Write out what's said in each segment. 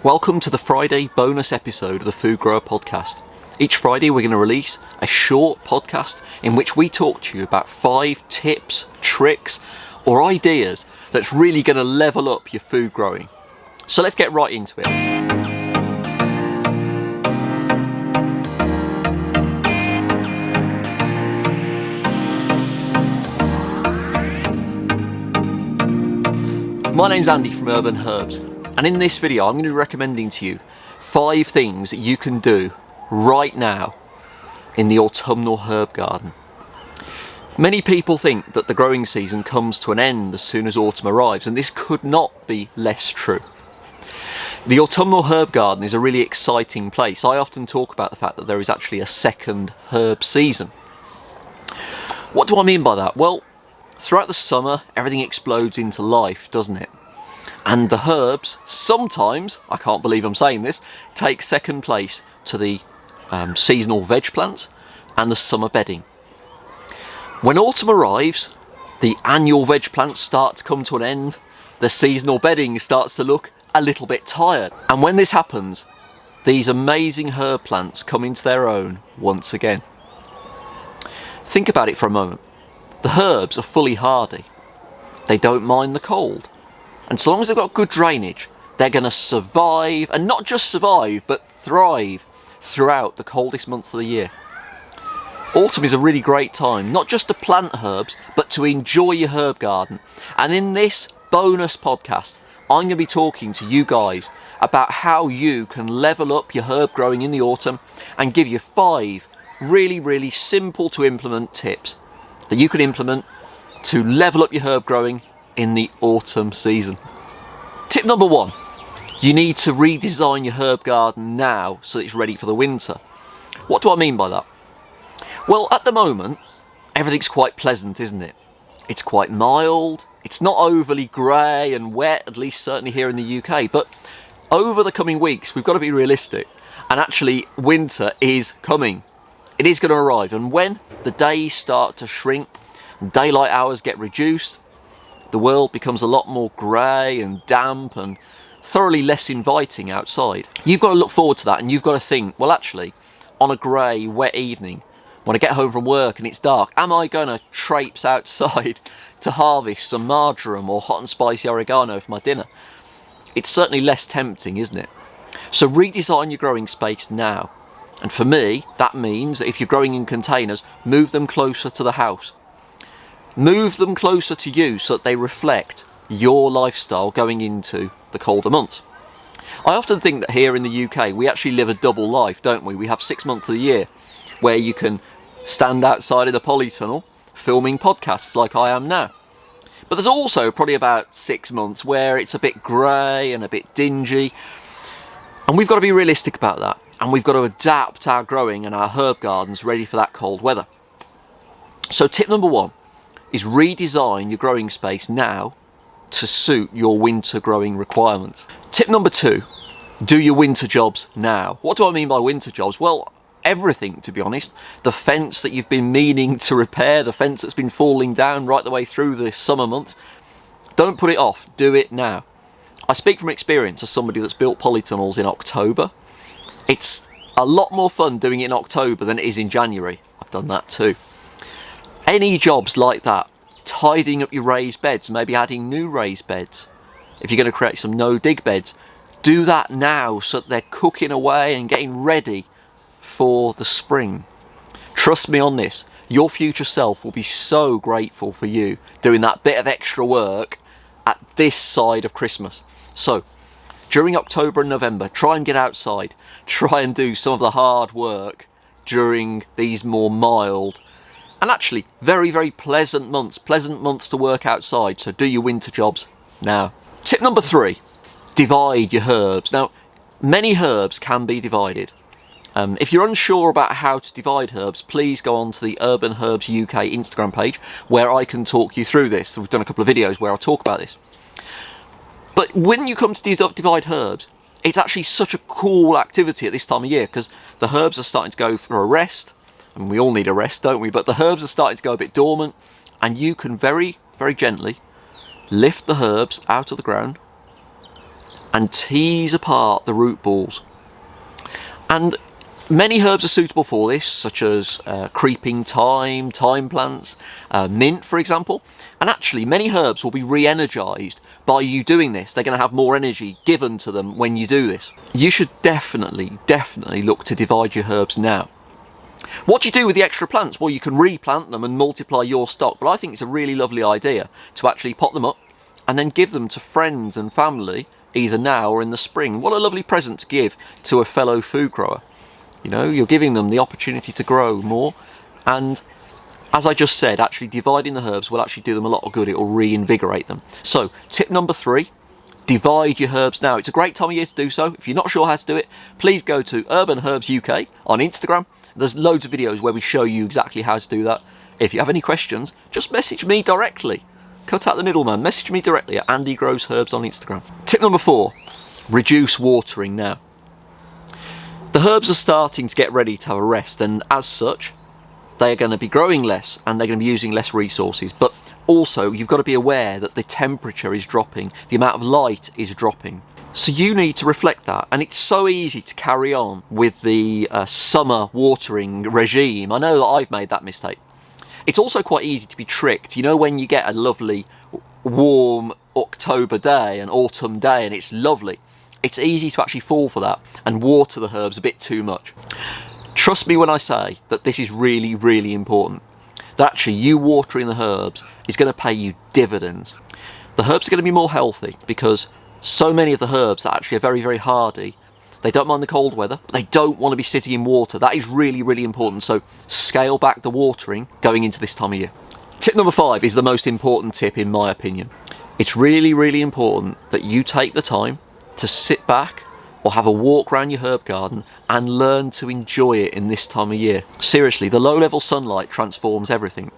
Welcome to the Friday bonus episode of the Food Grower Podcast. Each Friday we're going to release a short podcast in which we talk to you about 5 tips, tricks or ideas that's really going to level up your food growing. So let's get right into it. My name's Andy from Urban Herbs, and in this video I'm going to be recommending to you 5 things that you can do right now in the autumnal herb garden. Many people think that the growing season comes to an end as soon as autumn arrives, and this could not be less true. The autumnal herb garden is a really exciting place. I often talk about the fact that there is actually a second herb season. What do I mean by that? Well, throughout the summer, everything explodes into life, doesn't it? And the herbs sometimes, I can't believe I'm saying this, take second place to the seasonal veg plants and the summer bedding. When autumn arrives, the annual veg plants start to come to an end, the seasonal bedding starts to look a little bit tired. And when this happens, these amazing herb plants come into their own once again. Think about it for a moment. The herbs are fully hardy. They don't mind the cold. And so long as they've got good drainage, they're going to survive, and not just survive, but thrive throughout the coldest months of the year. Autumn is a really great time, not just to plant herbs, but to enjoy your herb garden. And in this bonus podcast, I'm going to be talking to you guys about how you can level up your herb growing in the autumn and give you 5 really simple to implement tips that you can implement to level up your herb growing in the autumn season. Tip number 1, you need to redesign your herb garden now so that it's ready for the winter. What do I mean by that? Well, at the moment, everything's quite pleasant, isn't it? It's quite mild, it's not overly grey and wet, at least certainly here in the UK, but over the coming weeks we've got to be realistic, and actually winter is coming. It is going to arrive, and when the days start to shrink, daylight hours get reduced, the world becomes a lot more grey and damp and thoroughly less inviting outside. You've got to look forward to that, and you've got to think, well actually, on a grey, wet evening, when I get home from work and it's dark, am I going to traipse outside to harvest some marjoram or hot and spicy oregano for my dinner? It's certainly less tempting, isn't it? So redesign your growing space now. And for me, that means that if you're growing in containers, move them closer to the house. Move them closer to you so that they reflect your lifestyle going into the colder months. I often think that here in the UK, we actually live a double life, don't we? We have 6 months of the year where you can stand outside of the polytunnel filming podcasts like I am now. But there's also probably about 6 months where it's a bit grey and a bit dingy. And we've got to be realistic about that. And we've got to adapt our growing and our herb gardens ready for that cold weather. So tip number 1 is redesign your growing space now to suit your winter growing requirements. Tip number 2, do your winter jobs now. What do I mean by winter jobs? Well, everything, to be honest. The fence that you've been meaning to repair, the fence that's been falling down right the way through the summer months, don't put it off, do it now. I speak from experience as somebody that's built polytunnels in October. It's a lot more fun doing it in October than it is in January. I've done that too. Any jobs like that, tidying up your raised beds, maybe adding new raised beds. If you're going to create some no-dig beds, do that now so that they're cooking away and getting ready for the spring. Trust me on this, your future self will be so grateful for you doing that bit of extra work at this side of Christmas. So, during October and November, try and get outside. Try and do some of the hard work during these more mild and actually very pleasant months to work outside. So do your winter jobs now. Tip number 3, divide your herbs. Now, many herbs can be divided. If you're unsure about how to divide herbs, please go on to the Urban Herbs UK Instagram page where I can talk you through this. We've done a couple of videos where I'll talk about this. But when you come to divide herbs, it's actually such a cool activity at this time of year because the herbs are starting to go for a rest, and we all need a rest, don't we? But the herbs are starting to go a bit dormant, and you can very gently lift the herbs out of the ground, and tease apart the root balls. And many herbs are suitable for this, such as creeping thyme, thyme plants, mint for example. And actually many herbs will be re-energized by you doing this. They're going to have more energy given to them when you do this. You should definitely look to divide your herbs now. What do you do with the extra plants? Well, you can replant them and multiply your stock, but I think it's a really lovely idea to actually pot them up and then give them to friends and family either now or in the spring. What a lovely present to give to a fellow food grower. You know, you're giving them the opportunity to grow more, and as I just said, actually dividing the herbs will actually do them a lot of good. It will reinvigorate them. So tip number 3, divide your herbs now. It's a great time of year to do so. If you're not sure how to do it, please go to Urban Herbs UK on Instagram. There's loads of videos where we show you exactly how to do that. If you have any questions, just message me directly. Cut out the middleman. Message me directly at Andy Grows Herbs on Instagram. Tip number 4, reduce watering now. The herbs are starting to get ready to have a rest, and as such, they are going to be growing less and they're going to be using less resources. But also, you've got to be aware that the temperature is dropping, the amount of light is dropping. So you need to reflect that, and it's so easy to carry on with the summer watering regime. I know that I've made that mistake. It's also quite easy to be tricked. You know, when you get a lovely warm October day, an autumn day, and it's lovely, it's easy to actually fall for that and water the herbs a bit too much. Trust me when I say that this is really important. That actually you watering the herbs is going to pay you dividends. The herbs are going to be more healthy because so many of the herbs that actually are very hardy, they don't mind the cold weather, but they don't want to be sitting in water. That is really important. So scale back the watering going into this time of year. Tip number 5 is the most important tip in my opinion. It's really important that you take the time to sit back or have a walk around your herb garden and learn to enjoy it in this time of year. Seriously, the low level sunlight transforms everything.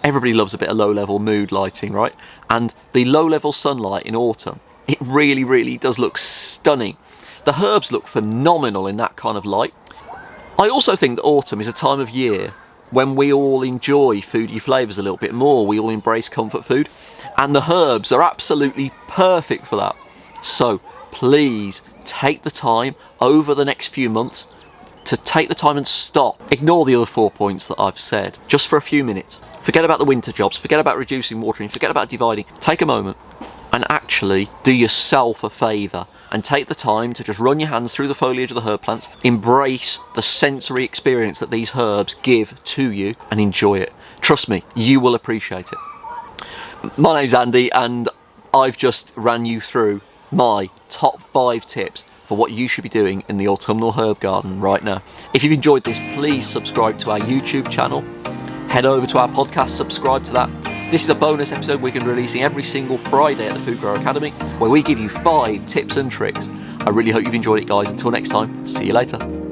Everybody loves a bit of low level mood lighting, right? And the low level sunlight in autumn, it really does look stunning. The herbs look phenomenal in that kind of light. I also think that autumn is a time of year when we all enjoy foodie flavours a little bit more. We all embrace comfort food, and the herbs are absolutely perfect for that. So please take the time over the next few months to take the time and stop. Ignore the other 4 points that I've said just for a few minutes. Forget about the winter jobs, forget about reducing watering, forget about dividing. Take a moment and actually do yourself a favour and take the time to just run your hands through the foliage of the herb plants, embrace the sensory experience that these herbs give to you and enjoy it. Trust me, you will appreciate it. My name's Andy and I've just ran you through my top 5 tips for what you should be doing in the autumnal herb garden right now. If you've enjoyed this, please subscribe to our YouTube channel. Head over to our podcast, subscribe to that. This is a bonus episode we're going to be releasing every single Friday at the Food Grower Academy, where we give you 5 tips and tricks. I really hope you've enjoyed it, guys. Until next time, see you later.